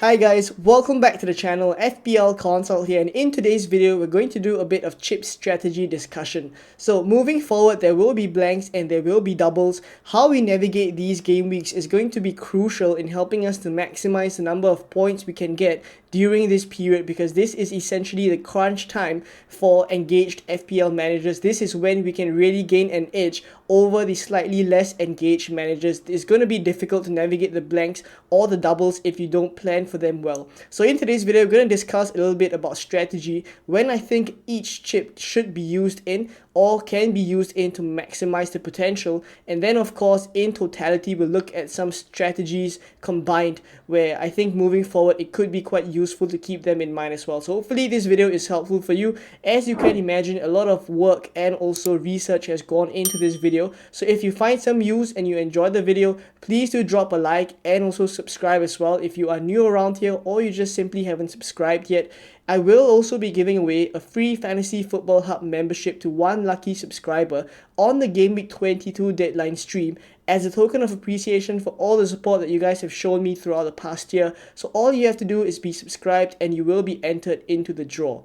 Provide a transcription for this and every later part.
Hi guys, welcome back to the channel. FPL Consult here, and in today's video we're going to do a bit of chip strategy discussion. So moving forward, there will be blanks and there will be doubles. How we navigate these game weeks is going to be crucial in helping us to maximize the number of points we can get during this period, because this is essentially the crunch time for engaged FPL managers. This is when we can really gain an edge over the slightly less engaged managers. It's going to be difficult to navigate the blanks or the doubles if you don't plan for them well. So in today's video, we're going to discuss a little bit about strategy, when I think each chip should be used in or can be used in to maximize the potential, and then of course in totality we'll look at some strategies combined where I think moving forward it could be quite useful to keep them in mind as well. So hopefully this video is helpful for you. As you can imagine, a lot of work and also research has gone into this video, so if you find some use and you enjoyed the video, please do drop a like and also subscribe as well if you are new around here or you just simply haven't subscribed yet. I will also be giving away a free Fantasy Football Hub membership to one lucky subscriber on the Game Week 22 deadline stream as a token of appreciation for all the support that you guys have shown me throughout the past year. So all you have to do is be subscribed and you will be entered into the draw.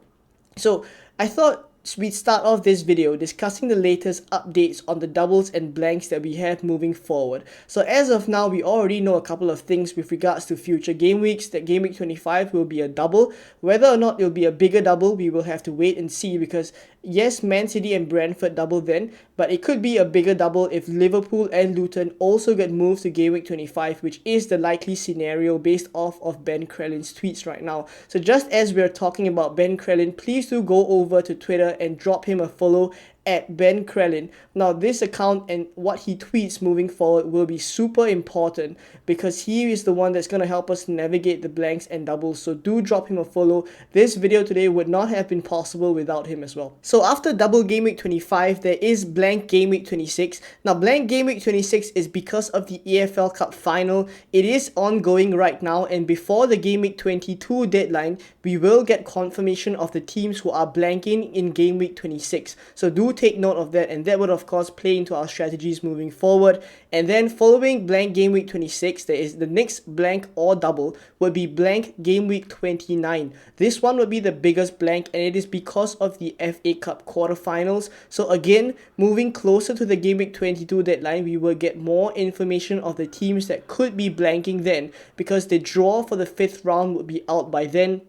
So I thought we'd start off this video discussing the latest updates on the doubles and blanks that we have moving forward. So as of now, we already know a couple of things with regards to future game weeks. That game week 25 will be a double. Whether or not it'll be a bigger double, we will have to wait and see, because yes, Man City and Brentford double then, but it could be a bigger double if Liverpool and Luton also get moved to game week 25, which is the likely scenario based off of Ben Crellin's tweets right now. So just as we're talking about Ben Crellin, please do go over to Twitter and drop him a follow at Ben Crellin. Now this account and what he tweets moving forward will be super important, because he is the one that's going to help us navigate the blanks and doubles. So do drop him a follow. This video today would not have been possible without him as well. So after double game week 25, there is blank game week 26. Now blank game week 26 is because of the EFL Cup final. It is ongoing right now, and before the game week 22 deadline we will get confirmation of the teams who are blanking in game week 26. So do take note of that, and that would of course play into our strategies moving forward. And then following blank game week 26, there is the next blank or double would be blank game week 29. This one would be the biggest blank, and it is because of the FA Cup quarterfinals. So again, moving closer to the game week 22 deadline, we will get more information of the teams that could be blanking then, because the draw for the 5th round would be out by then.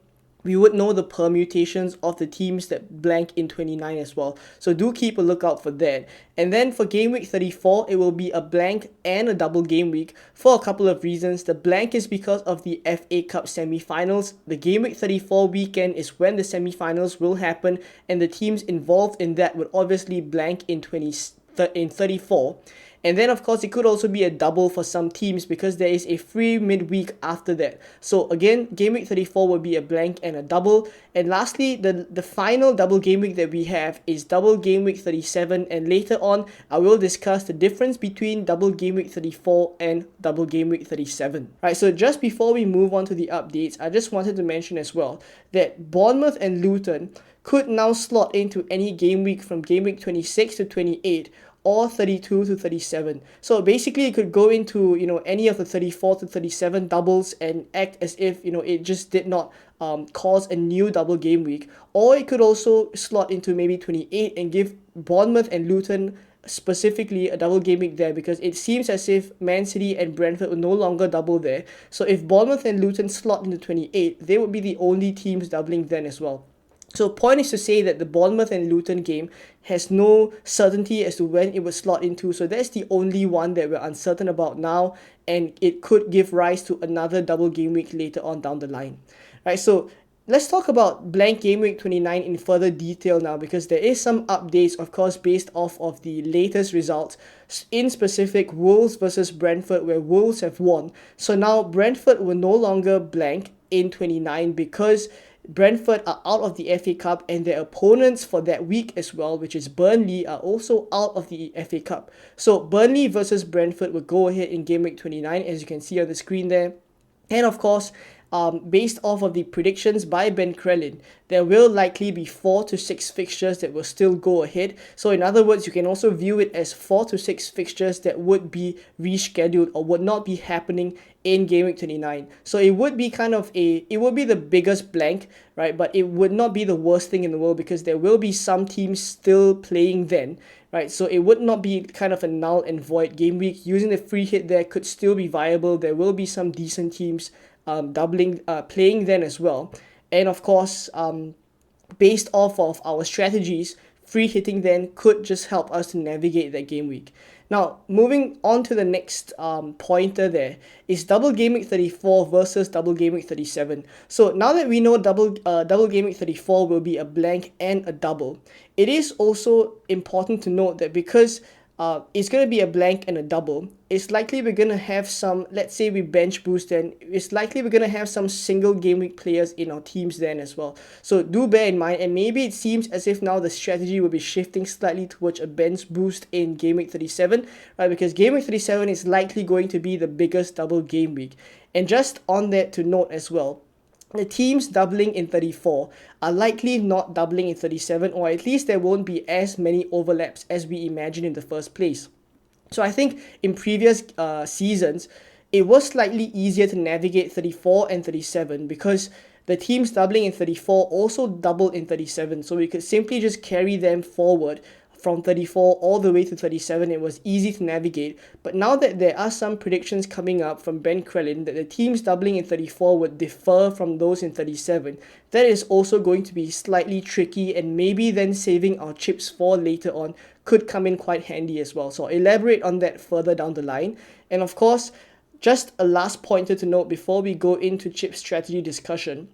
We would know the permutations of the teams that blank in 29 as well. So do keep a lookout for that. And then for game week 34, it will be a blank and a double game week for a couple of reasons. The blank is because of the FA Cup semi-finals. The game week 34 weekend is when the semi-finals will happen, and the teams involved in that would obviously blank in 34. And then of course it could also be a double for some teams, because there is a free midweek after that. So again, game week 34 will be a blank and a double. And lastly, the final double game week that we have is double game week 37, and later on I will discuss the difference between double game week 34 and double game week 37. Right, so just before we move on to the updates, I just wanted to mention as well that Bournemouth and Luton could now slot into any game week from game week 26 to 28 or 32 to 37. So basically it could go into, any of the 34 to 37 doubles and act as if, it just did not cause a new double game week. Or it could also slot into maybe 28 and give Bournemouth and Luton specifically a double game week there, because it seems as if Man City and Brentford will no longer double there. So if Bournemouth and Luton slot into 28, they would be the only teams doubling then as well. So point is to say that the Bournemouth and Luton game has no certainty as to when it will slot into. So that's the only one that we're uncertain about now, and it could give rise to another double game week later on down the line. Right, so let's talk about blank game week 29 in further detail now, because there is some updates, of course, based off of the latest results. In specific, Wolves versus Brentford, where Wolves have won. So now Brentford will no longer blank in 29 because Brentford are out of the FA Cup, and their opponents for that week as well, which is Burnley, are also out of the FA Cup. So Burnley versus Brentford will go ahead in game week 29, as you can see on the screen there. And of course, based off of the predictions by Ben Krellin, there will likely be 4 to 6 fixtures that will still go ahead. So in other words, you can also view it as 4 to 6 fixtures that would be rescheduled or would not be happening in game week 29. So it would be it would be the biggest blank, right? But it would not be the worst thing in the world because there will be some teams still playing then, right? So it would not be kind of a null and void game week. Using the free hit there could still be viable. There will be some decent teams playing then as well. And of course, based off of our strategies, free hitting then could just help us to navigate that game week. Now, moving on to the next pointer there is double game week 34 versus double game week 37. So now that we know double game week 34 will be a blank and a double, it is also important to note that because it's going to be a blank and a double, it's likely we're going to have some, let's say we bench boost then, it's likely we're going to have some single game week players in our teams then as well. So do bear in mind, and maybe it seems as if now the strategy will be shifting slightly towards a bench boost in game week 37, right? Because game week 37 is likely going to be the biggest double game week. And just on that to note as well, the teams doubling in 34 are likely not doubling in 37, or at least there won't be as many overlaps as we imagined in the first place. So I think in previous seasons, it was slightly easier to navigate 34 and 37 because the teams doubling in 34 also doubled in 37. So we could simply just carry them forward from 34 all the way to 37. It was easy to navigate. But now that there are some predictions coming up from Ben Krellin that the teams doubling in 34 would differ from those in 37, that is also going to be slightly tricky, and maybe then saving our chips for later on could come in quite handy as well. So I'll elaborate on that further down the line. And of course, just a last pointer to note before we go into chip strategy discussion.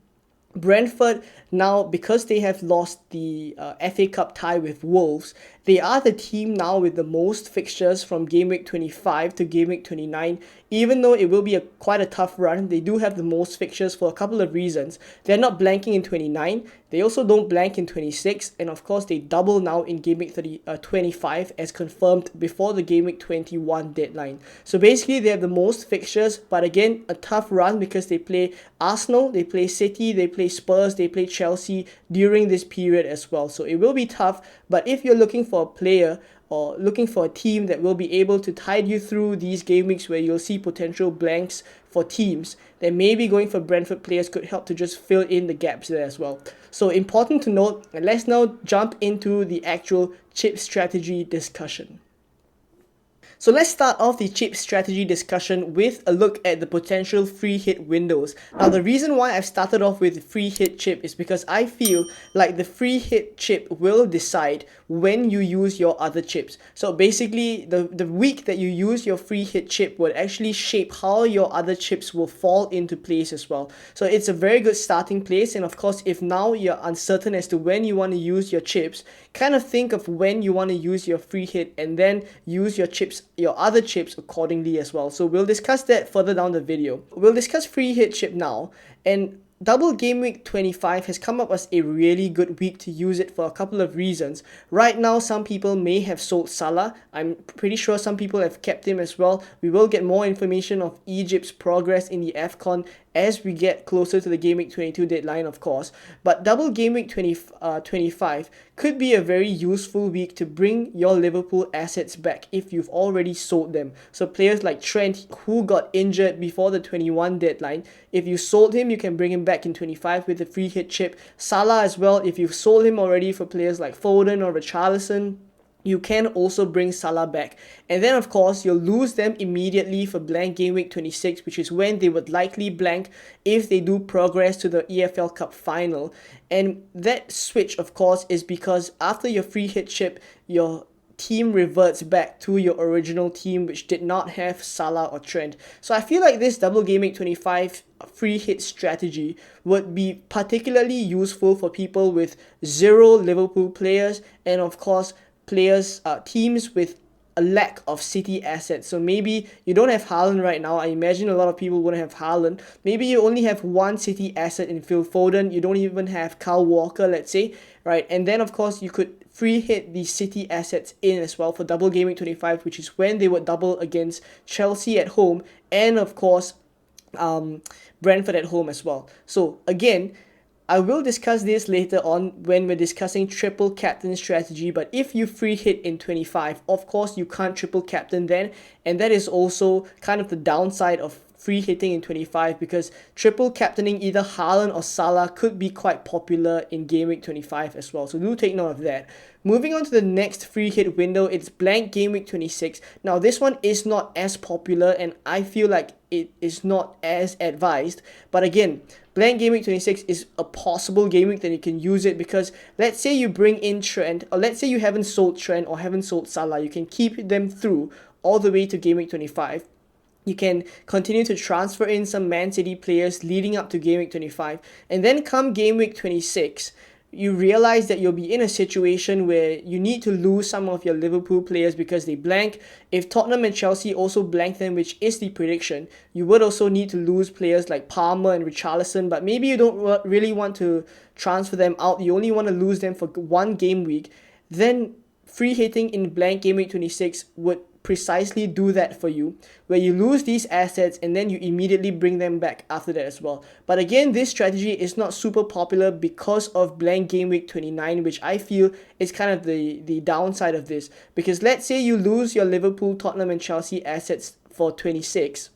Brentford now, because they have lost the FA Cup tie with Wolves, they are the team now with the most fixtures from game week 25 to game week 29. Even though it will be quite a tough run, they do have the most fixtures for a couple of reasons. They're not blanking in 29, they also don't blank in 26, and of course they double now in game week 25 as confirmed before the game week 21 deadline. So basically they have the most fixtures, but again a tough run because they play Arsenal, they play City, they play Spurs, they play Chelsea during this period as well. So it will be tough, but if you're looking for a player or looking for a team that will be able to tide you through these game weeks where you'll see potential blanks for teams, then maybe going for Brentford players could help to just fill in the gaps there as well. So important to note, and let's now jump into the actual chip strategy discussion. So let's start off the chip strategy discussion with a look at the potential free hit windows. Now the reason why I've started off with free hit chip is because I feel like the free hit chip will decide when you use your other chips. So basically the week that you use your free hit chip will actually shape how your other chips will fall into place as well. So it's a very good starting place, and of course if now you're uncertain as to when you want to use your chips, kind of think of when you want to use your free hit and then use your other chips accordingly as well. So we'll discuss that further down the video. We'll discuss free hit chip now, and double game week 25 has come up as a really good week to use it for a couple of reasons. Right now, some people may have sold Salah. I'm pretty sure some people have kept him as well. We will get more information of Egypt's progress in the AFCON as we get closer to the game week 22 deadline, of course. But double game week 25 could be a very useful week to bring your Liverpool assets back if you've already sold them. So players like Trent, who got injured before the 21 deadline, if you sold him, you can bring him back in 25 with a free hit chip. Salah as well, if you've sold him already for players like Foden or Richarlison, you can also bring Salah back. And then of course you'll lose them immediately for blank game week 26, which is when they would likely blank if they do progress to the EFL Cup final. And that switch of course is because after your free hit chip, your team reverts back to your original team which did not have Salah or Trent. So I feel like this double game week 25 free hit strategy would be particularly useful for people with 0 Liverpool players, and of course teams with a lack of City assets. So maybe you don't have Haaland right now. I imagine a lot of people wouldn't have Haaland. Maybe you only have one City asset in Phil Foden. You don't even have Kyle Walker, let's say, right? And then of course you could free hit the City assets in as well for double game week 25, which is when they would double against Chelsea at home, and of course Brentford at home as well. So again, I will discuss this later on when we're discussing triple captain strategy, but if you free hit in 25, of course you can't triple captain then, and that is also kind of the downside of free hitting in 25, because triple captaining either Haaland or Salah could be quite popular in game week 25 as well, so do take note of that. Moving on to the next free hit window, it's blank game week 26. Now this one is not as popular and I feel like it is not as advised, but again, blank game week 26 is a possible game week that you can use it, because let's say you bring in Trent, or let's say you haven't sold Trent or haven't sold Salah, you can keep them through all the way to game week 25. You can continue to transfer in some Man City players leading up to game week 25, and then come game week 26, you realize that you'll be in a situation where you need to lose some of your Liverpool players because they blank. If Tottenham and Chelsea also blank them, which is the prediction, you would also need to lose players like Palmer and Richarlison, but maybe you don't really want to transfer them out. You only want to lose them for one game week. Then free hitting in blank game week 26 would precisely do that for you, where you lose these assets and then you immediately bring them back after that as well. But again, this strategy is not super popular because of blank game week 29, which I feel is kind of the downside of this, because let's say you lose your Liverpool, Tottenham and Chelsea assets for 26,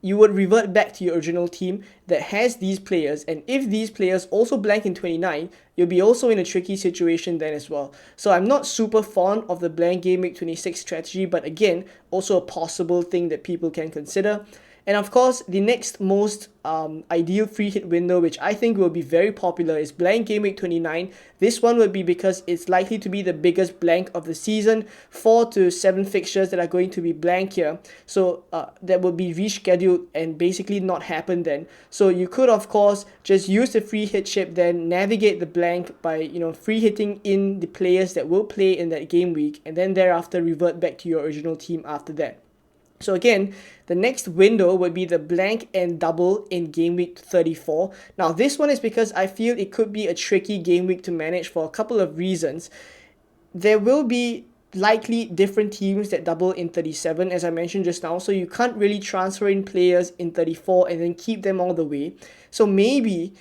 you would revert back to your original team that has these players, and if these players also blank in 29, you'll be also in a tricky situation then as well. So I'm not super fond of the blank game week 26 strategy, but again, also a possible thing that people can consider. And of course, the next most ideal free hit window, which I think will be very popular, is blank game week 29. This one would be because it's likely to be the biggest blank of the season, 4 to 7 fixtures that are going to be blank here. So that will be rescheduled and basically not happen then. So you could of course just use the free hit chip, then navigate the blank by free hitting in the players that will play in that game week, and then thereafter revert back to your original team after that. So again, the next window would be the blank and double in game week 34. Now this one is because I feel it could be a tricky game week to manage for a couple of reasons. There will be likely different teams that double in 37, as I mentioned just now, so you can't really transfer in players in 34 and then keep them all the way. So maybe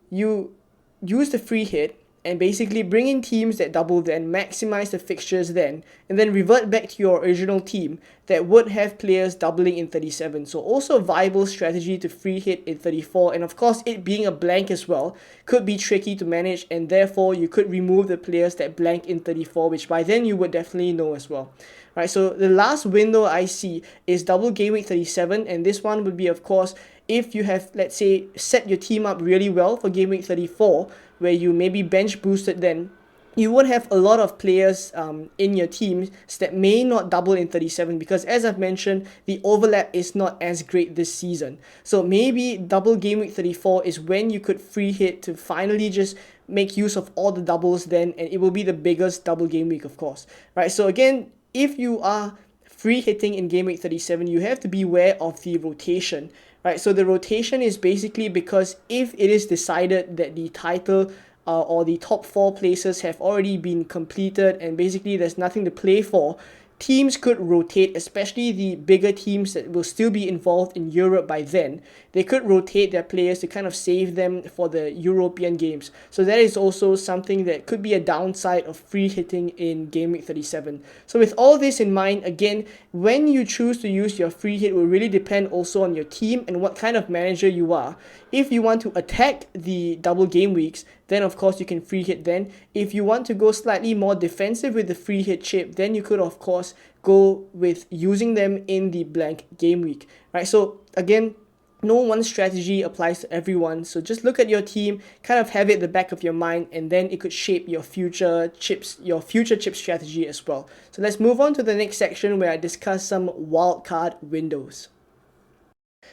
you use the free hit and basically bring in teams that double, then maximize the fixtures then, and then revert back to your original team that would have players doubling in 37. So also a viable strategy to free hit in 34, and of course it being a blank as well could be tricky to manage, and therefore you could remove the players that blank in 34, which by then you would definitely know as well. Right, so the last window I see is double game week 37, and this one would be of course if you have, let's say, set your team up really well for game week 34, where you maybe bench boosted, then you would have a lot of players in your teams that may not double in 37, because as I've mentioned, the overlap is not as great this season. So maybe double game week 34 is when you could free hit to finally just make use of all the doubles then, and it will be the biggest double game week of course. Right, so again, if you are free hitting in game week 37, you have to be aware of the rotation. Right, so the rotation is basically because if it is decided that the title or the top 4 places have already been completed and basically there's nothing to play for, teams could rotate, especially the bigger teams that will still be involved in Europe by then. They could rotate their players to kind of save them for the European games. So that is also something that could be a downside of free hitting in game week 37. So with all this in mind, again, when you choose to use your free hit will really depend also on your team and what kind of manager you are. If you want to attack the double game weeks, then of course you can free hit then. If you want to go slightly more defensive with the free hit chip, then you could of course go with using them in the blank game week. Right, so again, no one strategy applies to everyone, so just look at your team, kind of have it at the back of your mind, and then it could shape your future chip strategy as well. So let's move on to the next section where I discuss some wildcard windows.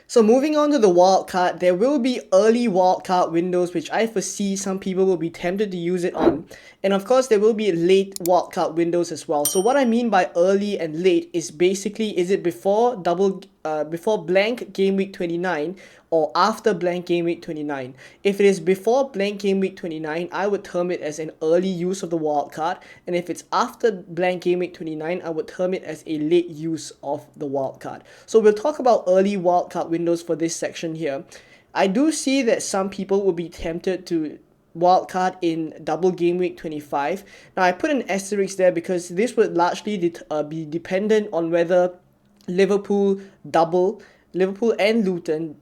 So moving on to the wildcard, there will be early wildcard windows which I foresee some people will be tempted to use it on. And of course there will be late wildcard windows as well. So what I mean by early and late is basically, is it before double before blank game week 29 or after blank game week 29. If it is before blank game week 29, I would term it as an early use of the wildcard, and if it's after blank game week 29, I would term it as a late use of the wildcard. So we'll talk about early wildcard windows for this section here. I do see that some people will be tempted to wildcard in double game week 25. Now I put an asterisk there because this would largely be dependent on whether Liverpool and Luton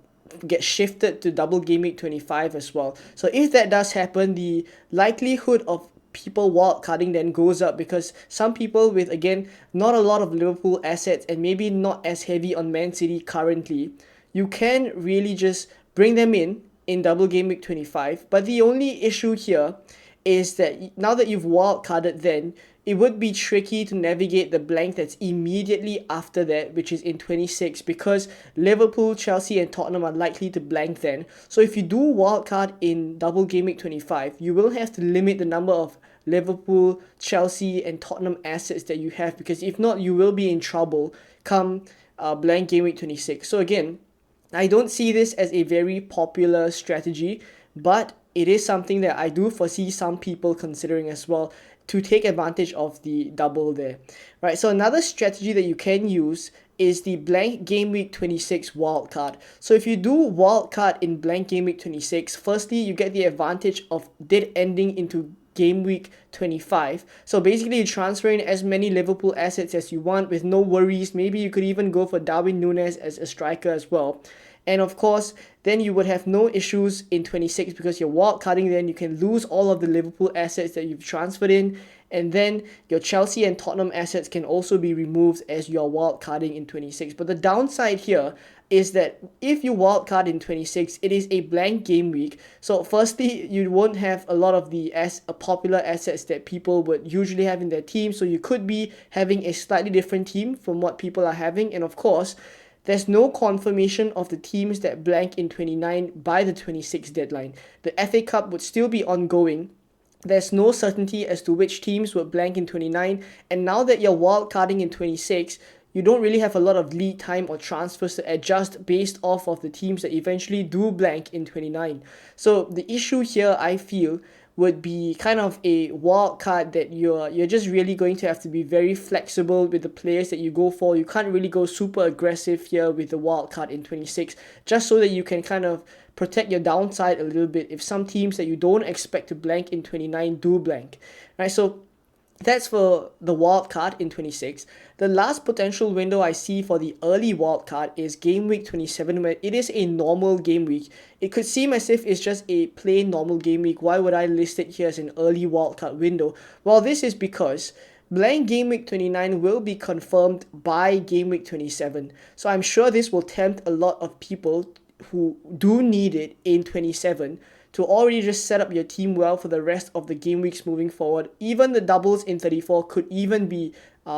get shifted to double game week 25 as well. So if that does happen, the likelihood of people wildcarding then goes up, because some people with, again, not a lot of Liverpool assets and maybe not as heavy on Man City currently, you can really just bring them in double game week 25. But the only issue here is that now that you've wildcarded, then it would be tricky to navigate the blank that's immediately after that, which is in 26, because Liverpool, Chelsea and Tottenham are likely to blank then. So if you do wildcard in double game week 25, you will have to limit the number of Liverpool, Chelsea and Tottenham assets that you have, because if not, you will be in trouble come blank game week 26. So again, I don't see this as a very popular strategy, but it is something that I do foresee some people considering as well to take advantage of the double there. Right, so another strategy that you can use is the blank game week 26 wildcard. So if you do wildcard in blank game week 26, firstly, you get the advantage of dead ending into game week 25. So basically you transfer in as many Liverpool assets as you want with no worries. Maybe you could even go for Darwin Núñez as a striker as well. And of course, then you would have no issues in 26 because you're wildcarding, then you can lose all of the Liverpool assets that you've transferred in, and then your Chelsea and Tottenham assets can also be removed as you're wildcarding in 26. But the downside here is that if you wildcard in 26, it is a blank game week. So firstly, you won't have a lot of the popular assets that people would usually have in their team. So you could be having a slightly different team from what people are having. And of course, there's no confirmation of the teams that blank in 29 by the 26 deadline. The FA Cup would still be ongoing. There's no certainty as to which teams would blank in 29. And now that you're wildcarding in 26, you don't really have a lot of lead time or transfers to adjust based off of the teams that eventually do blank in 29. So the issue here, I feel, would be kind of a wild card that you're just really going to have to be very flexible with the players that you go for. You can't really go super aggressive here with the wild card in 26, just so that you can kind of protect your downside a little bit if some teams that you don't expect to blank in 29 do blank, right? So that's for the wild card in 26. The last potential window I see for the early wild card is game week 27, where it is a normal game week. It could seem as if it's just a plain normal game week. Why would I list it here as an early wild card window? Well, this is because blank game week 29 will be confirmed by game week 27. So I'm sure this will tempt a lot of people who do need it in 27 to already just set up your team well for the rest of the game weeks moving forward. Even the doubles in 34 could even be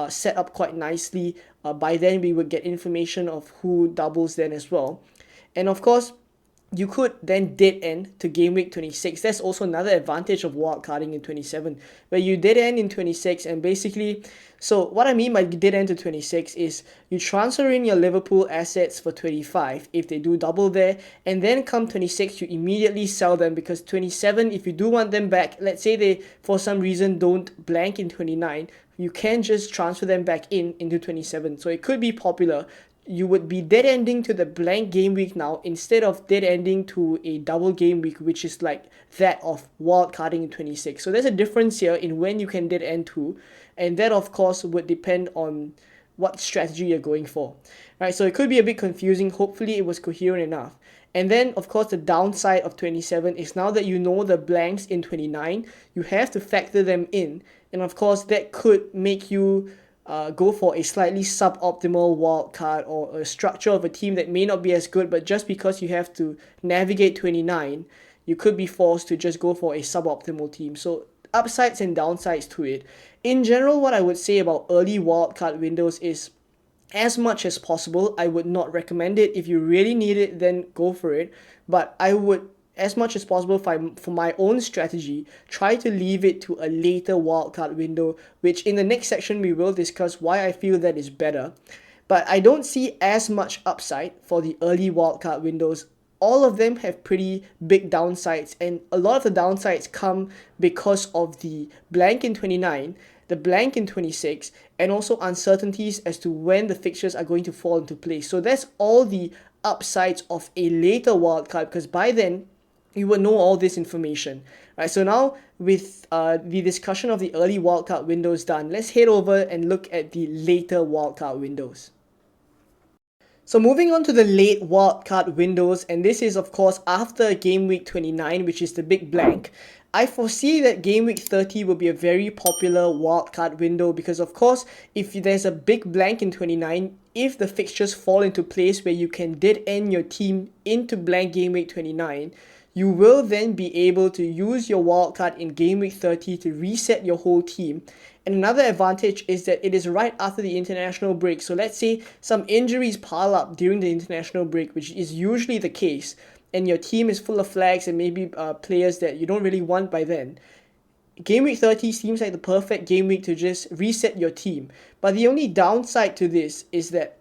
set up quite nicely. By then we would get information of who doubles then as well. And of course, you could then dead end to game week 26. That's also another advantage of wildcarding in 27, where you dead end in 26 and basically, so what I mean by dead end to 26 is you transfer in your Liverpool assets for 25 if they do double there, and then come 26 you immediately sell them, because 27, if you do want them back, let's say they for some reason don't blank in 29, you can just transfer them back into 27. So it could be popular. You would be dead ending to the blank game week now instead of dead ending to a double game week, which is like that of wildcarding in 26. So there's a difference here in when you can dead end to, and that of course would depend on what strategy you're going for, right? So it could be a bit confusing. Hopefully it was coherent enough. And then of course the downside of 27 is now that you know the blanks in 29, you have to factor them in, and of course that could make you go for a slightly suboptimal wildcard or a structure of a team that may not be as good, but just because you have to navigate 29, you could be forced to just go for a suboptimal team. So upsides and downsides to it. In general, what I would say about early wildcard windows is, as much as possible, I would not recommend it. If you really need it, then go for it. But I would, as much as possible for my own strategy, try to leave it to a later wildcard window, which in the next section we will discuss why I feel that is better. but I don't see as much upside for the early wildcard windows. All of them have pretty big downsides, and a lot of the downsides come because of the blank in 29, the blank in 26, and also uncertainties as to when the fixtures are going to fall into place. So that's all the upsides of a later wildcard, because by then you will know all this information, right? So now with the discussion of the early wildcard windows done, let's head over and look at the later wildcard windows. So moving on to the late wildcard windows, and this is of course after game week 29, which is the big blank. I foresee that game week 30 will be a very popular wildcard window because of course if there's a big blank in 29, if the fixtures fall into place where you can dead end your team into blank game week 29, you will then be able to use your wildcard in game week 30 to reset your whole team. And another advantage is that it is right after the international break. So let's say some injuries pile up during the international break, which is usually the case, and your team is full of flags and maybe players that you don't really want by then. Game week 30 seems like the perfect game week to just reset your team. But the only downside to this is that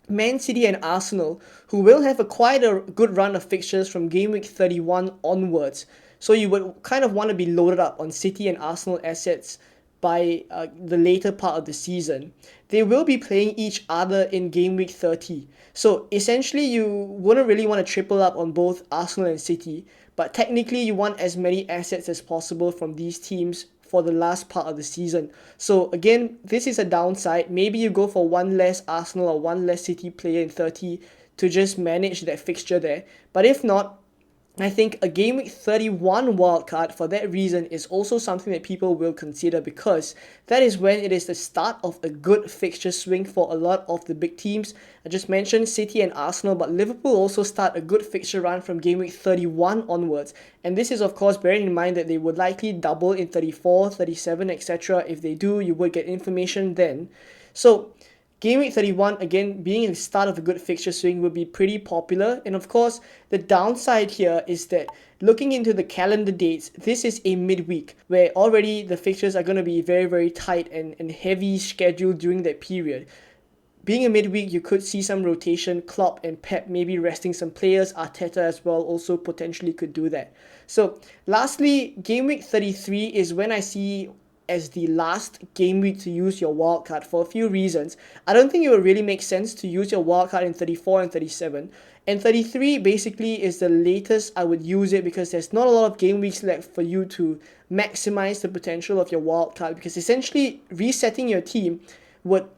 Man City and Arsenal, who will have quite a good run of fixtures from game week 31 onwards, so you would kind of want to be loaded up on City and Arsenal assets by the later part of the season. They will be playing each other in game week 30. So essentially you wouldn't really want to triple up on both Arsenal and City, but technically you want as many assets as possible from these teams for the last part of the season. So again, this is a downside. Maybe you go for one less Arsenal or one less City player in 30 to just manage that fixture there. But if not, I think a game week 31 wildcard for that reason is also something that people will consider because that is when it is the start of a good fixture swing for a lot of the big teams. I just mentioned City and Arsenal, but Liverpool also start a good fixture run from game week 31 onwards. And this is of course bearing in mind that they would likely double in 34, 37, etc. If they do, you would get information then. So game week 31, again, being the start of a good fixture swing will be pretty popular. And of course, the downside here is that looking into the calendar dates, this is a midweek where already the fixtures are going to be very, very tight and heavy scheduled during that period. Being a midweek, you could see some rotation. Klopp and Pep maybe resting some players. Arteta as well also potentially could do that. So lastly, game week 33 is when I see as the last game week to use your wildcard for a few reasons. I don't think it would really make sense to use your wildcard in 34 and 37. And 33 basically is the latest I would use it because there's not a lot of game weeks left for you to maximize the potential of your wildcard because essentially resetting your team would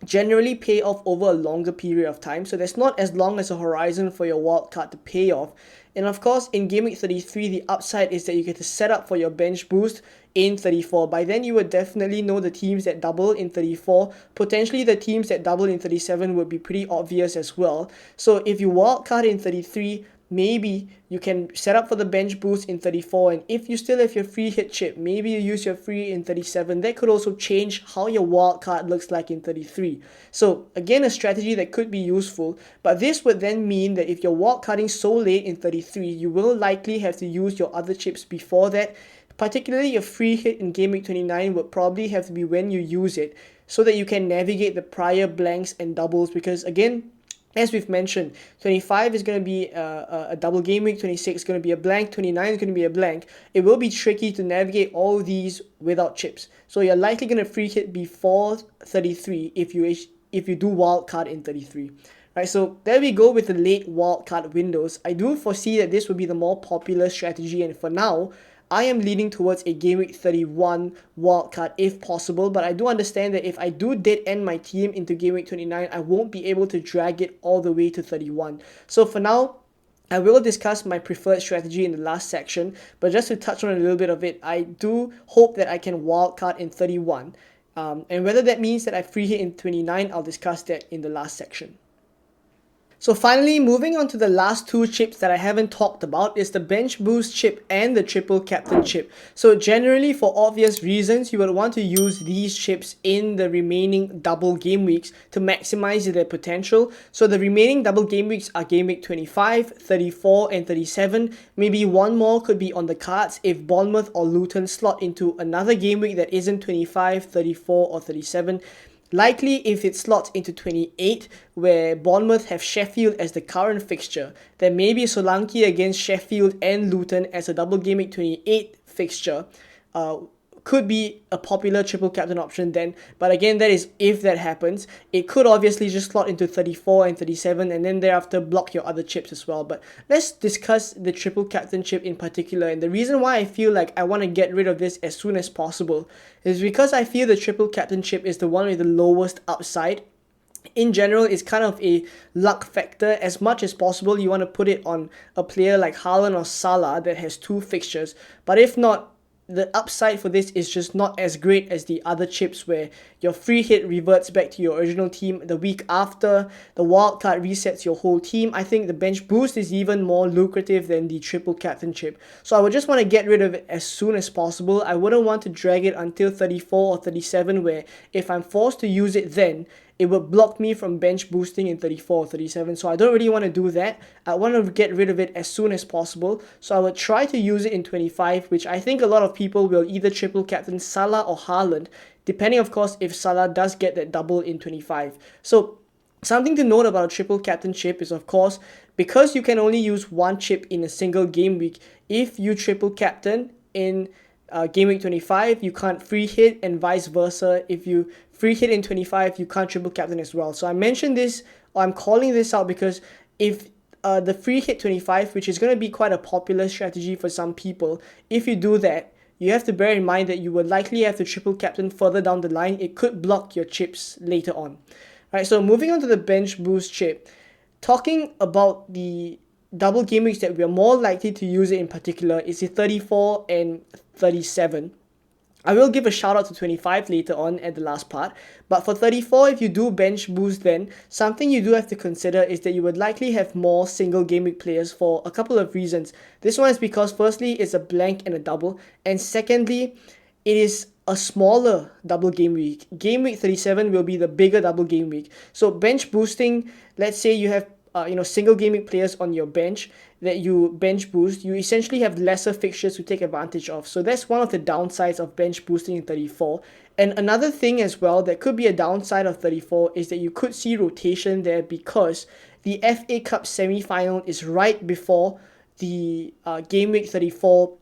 generally pay off over a longer period of time. So there's not as long as a horizon for your wildcard to pay off. And of course, in game week 33, the upside is that you get to set up for your bench boost in 34. By then, you would definitely know the teams that double in 34. Potentially, the teams that double in 37 would be pretty obvious as well. So if you wildcard in 33, maybe you can set up for the bench boost in 34, and if you still have your free hit chip, maybe you use your free in 37. That could also change how your wildcard looks like in 33. So again, a strategy that could be useful, but this would then mean that if you're wildcarding so late in 33, you will likely have to use your other chips before that. Particularly your free hit in game week 29 would probably have to be when you use it so that you can navigate the prior blanks and doubles because again, as we've mentioned, 25 is going to be a double game week, 26 is going to be a blank, 29 is going to be a blank. It will be tricky to navigate all these without chips. So you're likely going to free hit before 33 if you do wildcard in 33. Right, so there we go with the late wildcard windows. I do foresee that this will be the more popular strategy, and for now, I am leaning towards a game week 31 wildcard if possible, but I do understand that if I do dead end my team into game week 29, I won't be able to drag it all the way to 31. So for now, I will discuss my preferred strategy in the last section, but just to touch on a little bit of it, I do hope that I can wildcard in 31. And whether that means that I free hit in 29, I'll discuss that in the last section. So finally, moving on to the last two chips that I haven't talked about is the bench boost chip and the triple captain chip. So generally, for obvious reasons, you would want to use these chips in the remaining double game weeks to maximize their potential. So the remaining double game weeks are game week 25, 34 and 37. Maybe one more could be on the cards if Bournemouth or Luton slot into another game week that isn't 25, 34 or 37. Likely if it slots into 28, where Bournemouth have Sheffield as the current fixture, then maybe Solanke against Sheffield and Luton as a double game week 28 fixture could be a popular triple captain option then. But again, that is if that happens. It could obviously just slot into 34 and 37 and then thereafter block your other chips as well. But let's discuss the triple captain chip in particular. And the reason why I feel like I want to get rid of this as soon as possible is because I feel the triple captain chip is the one with the lowest upside. In general, it's kind of a luck factor. As much as possible, you want to put it on a player like Haaland or Salah that has two fixtures. But if not, the upside for this is just not as great as the other chips where your free hit reverts back to your original team the week after, the wildcard resets your whole team. I think the bench boost is even more lucrative than the triple captain chip. So I would just want to get rid of it as soon as possible. I wouldn't want to drag it until 34 or 37 where if I'm forced to use it then, it would block me from bench boosting in 34 or 37. So I don't really want to do that. I want to get rid of it as soon as possible. So I would try to use it in 25, which I think a lot of people will either triple captain Salah or Haaland, depending of course if Salah does get that double in 25. So something to note about a triple captain chip is of course, because you can only use one chip in a single game week, if you triple captain in game week 25, you can't free hit, and vice versa. If you free hit in 25, you can't triple captain as well. So I mentioned this, or I'm calling this out because if the free hit 25, which is going to be quite a popular strategy for some people, if you do that, you have to bear in mind that you will likely have to triple captain further down the line. It could block your chips later on. Right, so moving on to the bench boost chip, talking about the double game weeks that we are more likely to use it in particular is the 34 and 37. I will give a shout out to 25 later on at the last part, but for 34, if you do bench boost then, something you do have to consider is that you would likely have more single game week players for a couple of reasons. This one is because firstly, it's a blank and a double, and secondly, it is a smaller double game week. Game week 37 will be the bigger double game week. So bench boosting, let's say you have single game week players on your bench that you bench boost, you essentially have lesser fixtures to take advantage of. So that's one of the downsides of bench boosting in 34. And another thing as well that could be a downside of 34 is that you could see rotation there because the FA Cup semi-final is right before the game week 34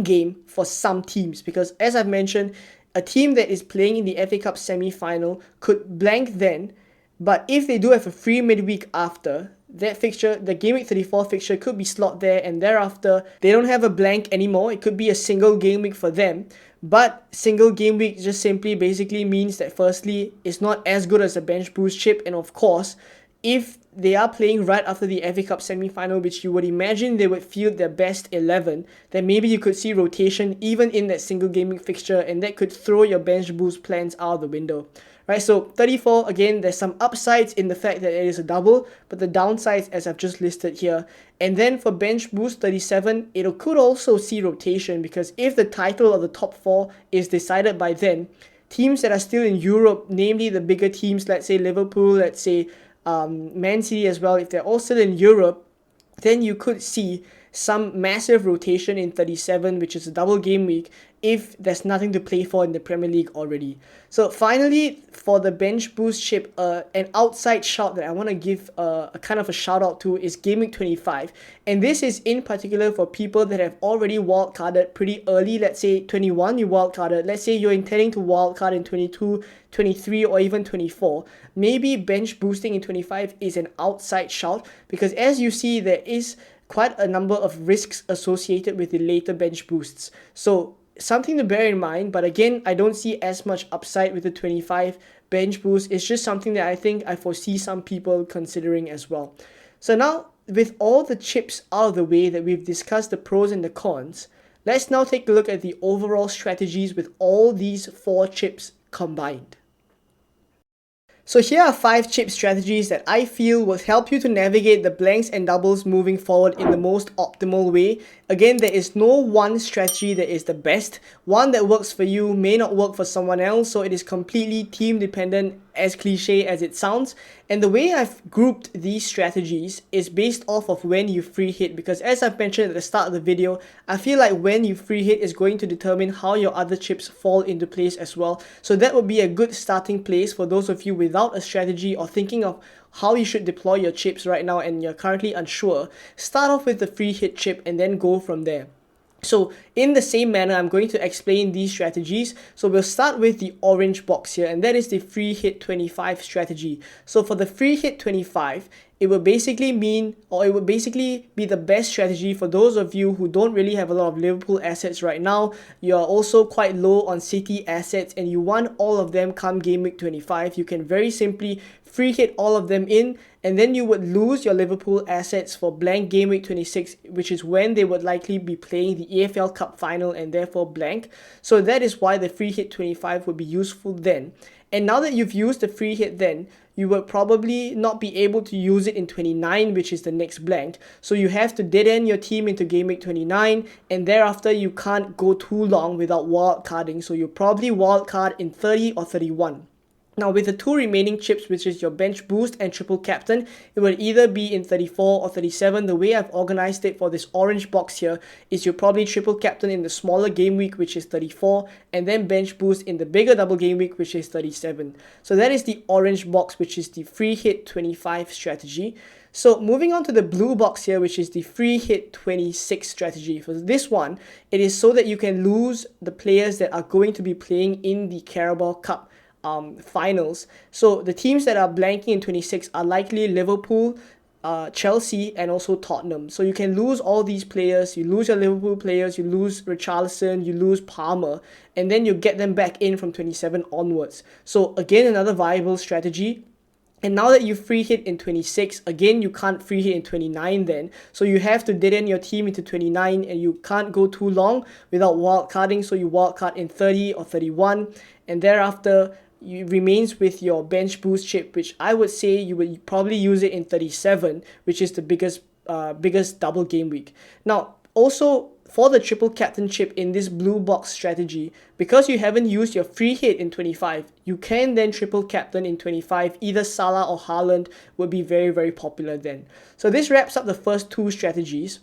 game for some teams, because as I've mentioned, a team that is playing in the FA Cup semi-final could blank then, but if they do have a free midweek after, that fixture, the game week 34 fixture could be slot there, and thereafter they don't have a blank anymore. It could be a single game week for them, but single game week just simply basically means that firstly it's not as good as a bench boost chip, and of course if they are playing right after the FA Cup semi-final, which you would imagine they would field their best 11, then maybe you could see rotation even in that single game week fixture, and that could throw your bench boost plans out of the window. Right, so 34, again, there's some upsides in the fact that it is a double, but the downsides as I've just listed here. And then for bench boost 37, it could also see rotation, because if the title of the top 4 is decided by then, teams that are still in Europe, namely the bigger teams, let's say Liverpool, let's say Man City as well, if they're all still in Europe, then you could see some massive rotation in 37, which is a double game week, if there's nothing to play for in the Premier League already. So finally, for the bench boost chip, an outside shout that I want to give a kind of a shout out to is Game Week 25. And this is in particular for people that have already wildcarded pretty early. Let's say 21 you wildcarded. Let's say you're intending to wildcard in 22, 23 or even 24. Maybe bench boosting in 25 is an outside shout, because as you see, there is quite a number of risks associated with the later bench boosts. So something to bear in mind, but again, I don't see as much upside with the 25 bench boost. It's just something that I think I foresee some people considering as well. So now, with all the chips out of the way that we've discussed the pros and the cons, let's now take a look at the overall strategies with all these 4 chips combined. So here are 5 chip strategies that I feel will help you to navigate the blanks and doubles moving forward in the most optimal way. Again, there is no one strategy that is the best. One that works for you may not work for someone else, so it is completely team dependent as cliche as it sounds. And the way I've grouped these strategies is based off of when you free hit, because as I've mentioned at the start of the video, I feel like when you free hit is going to determine how your other chips fall into place as well. So that would be a good starting place for those of you without a strategy or thinking of how you should deploy your chips right now and you're currently unsure. Start off with the free hit chip and then go from there. So in the same manner, I'm going to explain these strategies. So we'll start with the orange box here, and that is the free hit 25 strategy. So for the free hit 25, it would basically mean, or it would basically be the best strategy for those of you who don't really have a lot of Liverpool assets right now. You're also quite low on City assets and you want all of them come game week 25. You can very simply free hit all of them in, and then you would lose your Liverpool assets for blank game week 26, which is when they would likely be playing the EFL Cup final and therefore blank. So that is why the free hit 25 would be useful then. And now that you've used the free hit then, you would probably not be able to use it in 29, which is the next blank. So you have to dead end your team into game week 29, and thereafter you can't go too long without wildcarding. So you'll probably wildcard in 30 or 31. Now with the two remaining chips, which is your bench boost and triple captain, it will either be in 34 or 37. The way I've organized it for this orange box here is you probably triple captain in the smaller game week, which is 34, and then bench boost in the bigger double game week, which is 37. So that is the orange box, which is the free hit 25 strategy. So moving on to the blue box here, which is the free hit 26 strategy. For this one, it is so that you can lose the players that are going to be playing in the Carabao Cup finals. So the teams that are blanking in 26 are likely Liverpool, Chelsea, and also Tottenham. So you can lose all these players. You lose your Liverpool players, you lose Richarlison, you lose Palmer, and then you get them back in from 27 onwards. So again, another viable strategy. And now that you free hit in 26, again, you can't free hit in 29 then. So you have to dead end your team into 29, and you can't go too long without wildcarding. So you wildcard in 30 or 31, and thereafter you remains with your bench boost chip, which I would say you would probably use it in 37, which is the biggest double game week. Now, also for the triple captain chip in this blue box strategy, because you haven't used your free hit in 25, you can then triple captain in 25. Either Salah or Haaland would be very, very popular then. So this wraps up the first two strategies.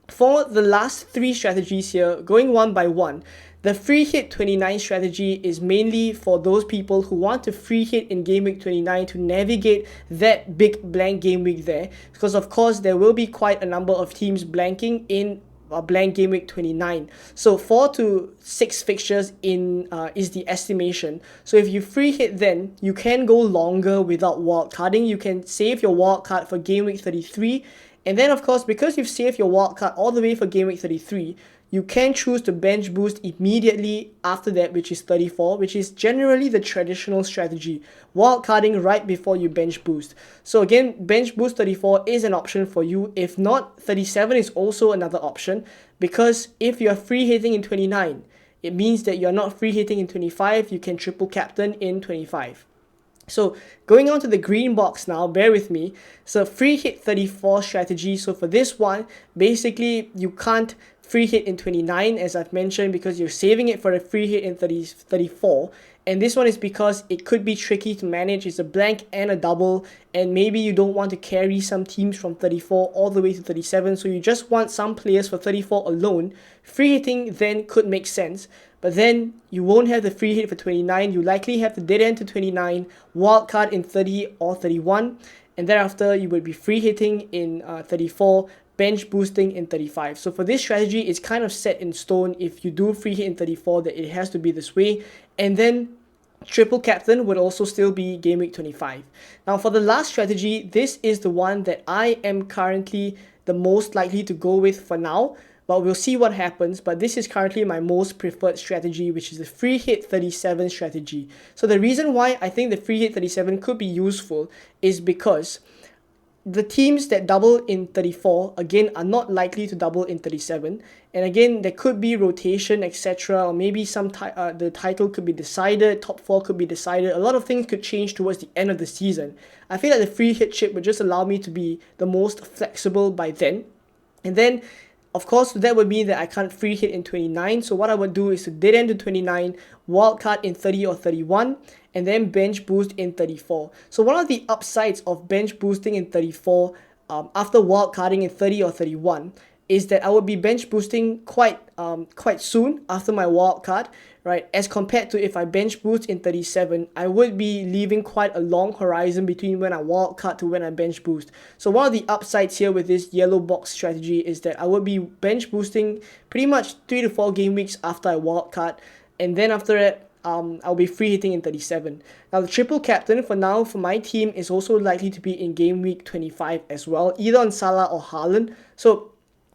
For the last three strategies here, going one by one, the free hit 29 strategy is mainly for those people who want to free hit in game week 29 to navigate that big blank game week there, because of course there will be quite a number of teams blanking in blank game week 29. So 4 to 6 fixtures in is the estimation. So if you free hit then, you can go longer without wildcarding. You can save your wildcard for game week 33, and then of course, because you've saved your wildcard all the way for game week 33, you can choose to bench boost immediately after that, which is 34, which is generally the traditional strategy, wildcarding right before you bench boost. So again, bench boost 34 is an option for you. If not, 37 is also another option, because if you're free hitting in 29, it means that you're not free hitting in 25, you can triple captain in 25. So going on to the green box now, bear with me. So free hit 34 strategy. So for this one, basically you can't free hit in 29 as I've mentioned, because you're saving it for a free hit in 34. And this one is because it could be tricky to manage. It's a blank and a double, and maybe you don't want to carry some teams from 34 all the way to 37, so you just want some players for 34 alone. Free hitting then could make sense, but then you won't have the free hit for 29. You likely have to dead end to 29, wildcard in 30 or 31, and thereafter you would be free hitting in 34, bench boosting in 35. So for this strategy, it's kind of set in stone. If you do free hit in 34, that it has to be this way. And then triple captain would also still be game week 25. Now for the last strategy, this is the one that I am currently the most likely to go with for now, but we'll see what happens. But this is currently my most preferred strategy, which is the free hit 37 strategy. So the reason why I think the free hit 37 could be useful is because the teams that double in 34 again are not likely to double in 37, and again there could be rotation, etc., or maybe the title could be decided, top 4 could be decided. A lot of things could change towards the end of the season. I feel like the free hit chip would just allow me to be the most flexible by then. And then Of course, that would mean that I can't free hit in 29. So what I would do is to dead end to 29, wildcard in 30 or 31, and then bench boost in 34. So one of the upsides of bench boosting in 34 after wildcarding in 30 or 31 is that I would be bench boosting quite soon after my wildcard, right? As compared to if I bench boost in 37, I would be leaving quite a long horizon between when I wildcard to when I bench boost. So one of the upsides here with this yellow box strategy is that I would be bench boosting pretty much 3 to 4 game weeks after I wildcard, and then after that, I'll be free hitting in 37. Now the triple captain for now for my team is also likely to be in game week 25 as well, either on Salah or Haaland. So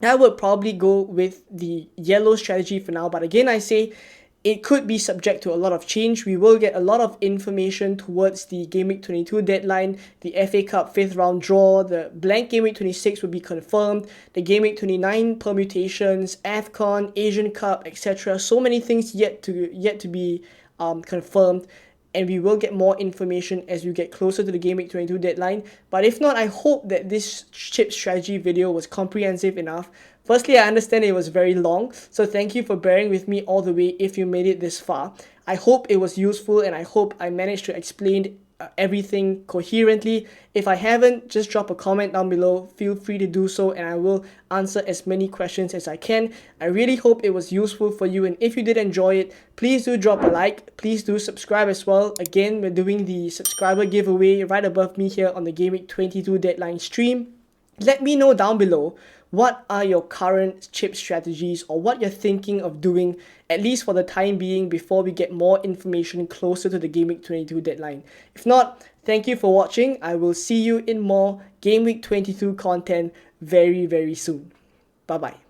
I would probably go with the yellow strategy for now, but again I say it could be subject to a lot of change. We will get a lot of information towards the Game Week 22 deadline, the FA Cup 5th round draw, the blank Game Week 26 will be confirmed, the Game Week 29 permutations, AFCON, Asian Cup, etc. So many things yet to be confirmed, and we will get more information as we get closer to the Game Week 22 deadline. But if not, I hope that this chip strategy video was comprehensive enough. Firstly, I understand it was very long, so thank you for bearing with me all the way if you made it this far. I hope it was useful, and I hope I managed to explain everything coherently. If I haven't, just drop a comment down below. Feel free to do so, and I will answer as many questions as I can. I really hope it was useful for you, and if you did enjoy it, please do drop a like. Please do subscribe as well. Again, we're doing the subscriber giveaway right above me here on the Game Week 22 deadline stream. Let me know down below what are your current chip strategies, or what you're thinking of doing, at least for the time being, before we get more information closer to the Game Week 22 deadline. If not, thank you for watching. I will see you in more Game Week 22 content very, very soon. Bye bye.